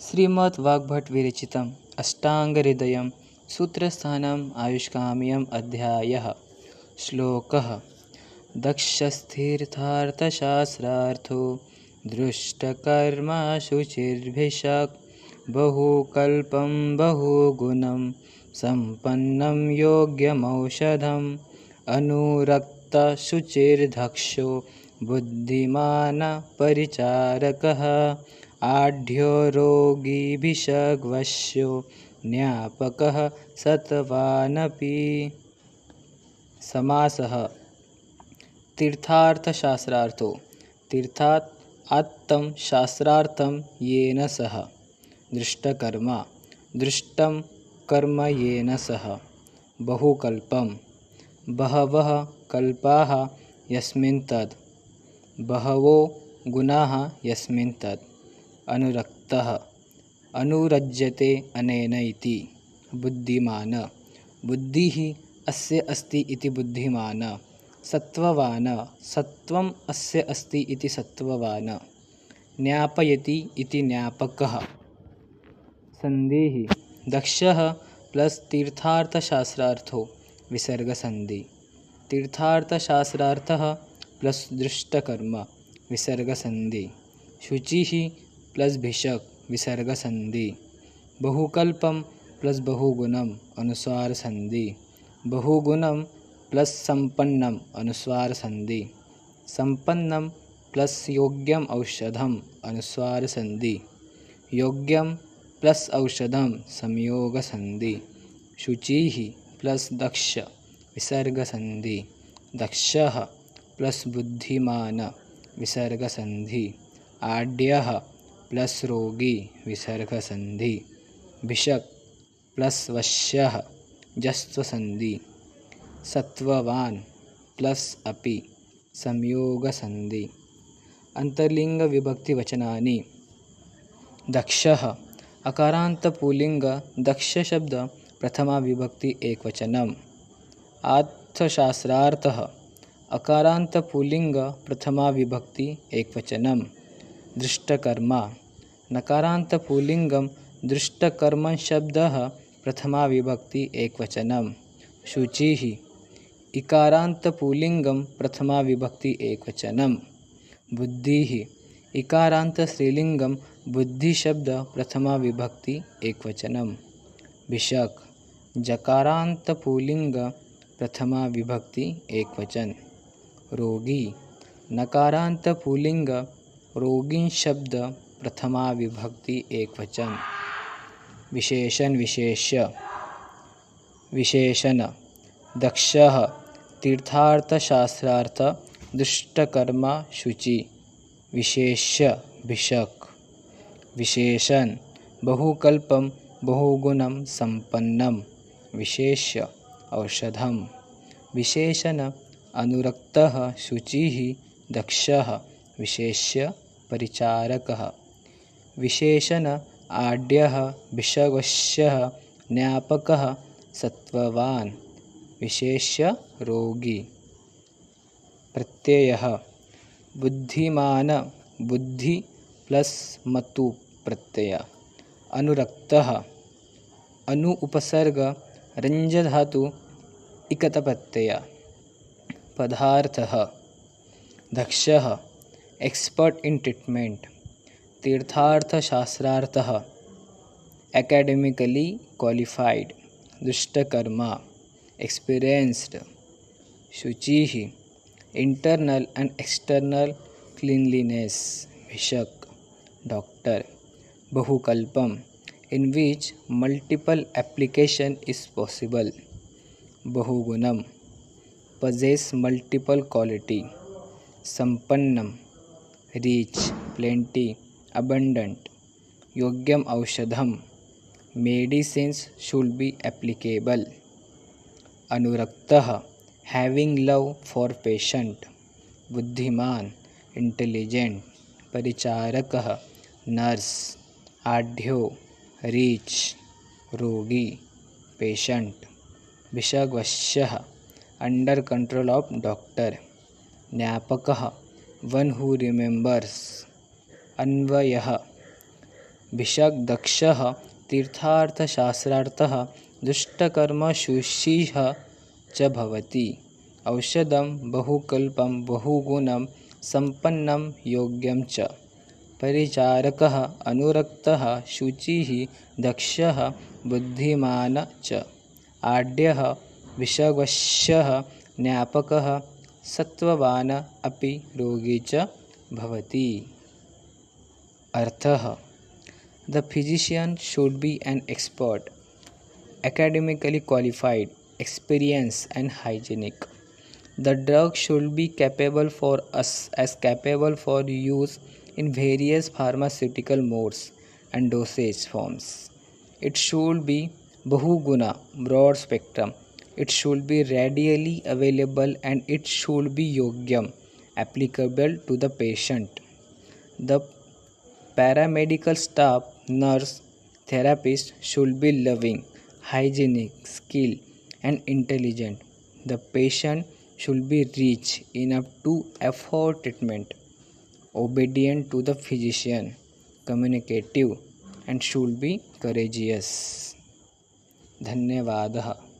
श्रीमद्वाग्भट विरचितम् अष्टाङ्गहृदयं सूत्रस्थानम् आयुष्काम्यम् अध्यायः। श्लोकः। दक्षस्थिर्थार्थशास्त्रार्थो दृष्टकर्मा शुचिर्भिषक् बहुकल्पं बहुगुणं सम्पन्नं योग्यमौषधम् अनुरक्तशुचिर्दक्षो बुद्धिमान् परिचारकः आढ्यो रोगीभिषग्वश्यो ज्ञापकः सत्वानपि। समासः। तीर्थार्थशास्त्रार्थो तीर्थात् आत्तं शास्त्रार्थं येन सह दृष्टकर्मा दृष्टं कर्म येन सह बहुकल्पं बहवः कल्पाः यस्मिन् तद् बहवो गुणाः यस्मिन् तद् अनुरक्तः अनुरज्यते अनेन इति बुद्धिमान् बुद्धिः अस्य अस्ति इति बुद्धिमान् सत्त्ववान् सत्त्वम् अस्य अस्ति इति सत्त्ववान् ज्ञापयति इति ज्ञापकः। संधिः। दक्षः प्लस तीर्थार्थशास्त्रार्थो विसर्गसन्धि तीर्थार्थशास्त्रार्थः प्लस दृष्टकर्म विसर्गसन्धि शुचिः प्लस भिषक् विसर्गसन्धि बहुकल्पं प्लस बहुगुणम् अनुस्वार संधि बहुगुणं प्लस संपन्नम अनुस्वार संधि संपन्नम प्लस योग्यम औषधम अनुस्वार संधि योग्यम प्लस औषधम संयोग संधि शुचिः प्लस दक्ष विसर्ग संधि दक्षः प्लस बुद्धिमान् विसर्ग संधि आढ्यः प्लस रोगी विसर्ग संधि भिषक् प्लस वश्यः जस्त्व संधि सत्ववान प्लस अपि संयोग संधि। अंतर्लिंग विभक्ति वचनानि। दक्षः अकारांत पुल्लिंग दक्ष शब्द प्रथमा विभक्ति एकवचनम्। अर्थशास्त्रार्थः अकारांत पुल्लिंग प्रथमा विभक्ति एकवचनम्। दृष्टकर्मा नकारांत पुल्लिंगम दृष्टकर्म शब्दः प्रथमा विभक्ति एकवचनम्। शुचिः इकारांत पुल्लिंगम प्रथमा विभक्ति एकवचनम्। बुद्धिः इकारांत स्त्रीलिंगम बुद्धि शब्द प्रथमा विभक्ति एकवचनम्। भिषक् जकारांत पुल्लिंग प्रथमा विभक्ति एकवचन। रोगी नकारांत पुल्लिंग रोगी शब्द प्रथमा विभक्ति एकवचन। विशेषण विशेष्य विशेषण। दक्षः तीर्थार्थशास्त्रार्थ दृष्टकर्मा शुचि विशेष्य भिषक् विशेषण बहुकल्पं बहुगुणं संपन्नं विशेष्य औषधम्। विशेषण अनुरक्तः शुचिः दक्षः विशेष्य परिचारकः। विशेषण आढ्यः भिषग्वश्यः ज्ञापकः सत्ववान् विशेष्य रोगी। प्रत्ययः बुद्धिमान् बुद्धि प्लस मतु प्रत्यय। अनुरक्तः अनु उपसर्ग रंज धातु इकत प्रत्यय। पदार्थः दक्षः एक्सपर्ट इन ट्रीटमेंट। तीर्थार्थशास्त्रार्थः एकेडमिकली क्वालिफाइड। दृष्टकर्मा एक्सपीरियंस्ड। शुचिः इंटरनल एंड एक्सटर्नल क्लीनलीनेस। भिषक् डॉक्टर। बहुकल्पम in which multiple application is possible. बहुगुणम possess multiple quality। संपन्नम रिच plenty abundant। योग्यम औषधम medicines should be applicable। अनुरक्तः having love for patient। बुद्धिमान intelligent। परिचारकः नर्स। आढ्यो रिच रोगी पेशेंट। भिषग्वश्यः अंडर कंट्रोल ऑफ डॉक्टर। ज्ञापकः वन हू रिमेंबर्स। अन्वयः भिषग्दक्षः तीर्थार्थशास्त्रार्थः दुष्टकर्मशुचिः च भवति। औषधं बहुकल्पं बहुगुणं सम्पन्नं योग्यं च। परिचारकः अनुरक्तः शुचिः दक्षः बुद्धिमान् च। आढ्यः विषवश्यः ज्ञापकः सत्त्ववान् अपि रोगी च भवति। अर्थः: The physician should be an expert, academically qualified, experienced and hygienic. The drug should be capable for us as capable for use in various pharmaceutical modes and dosage forms. It should be Bahuguna, broad spectrum. It should be readily available and it should be Yogyam, applicable to the patient. The paramedical staff, nurse, therapist should be loving, hygienic, skilled, and intelligent. The patient should be rich enough to afford treatment, obedient to the physician, communicative, and should be courageous. धन्यवादः।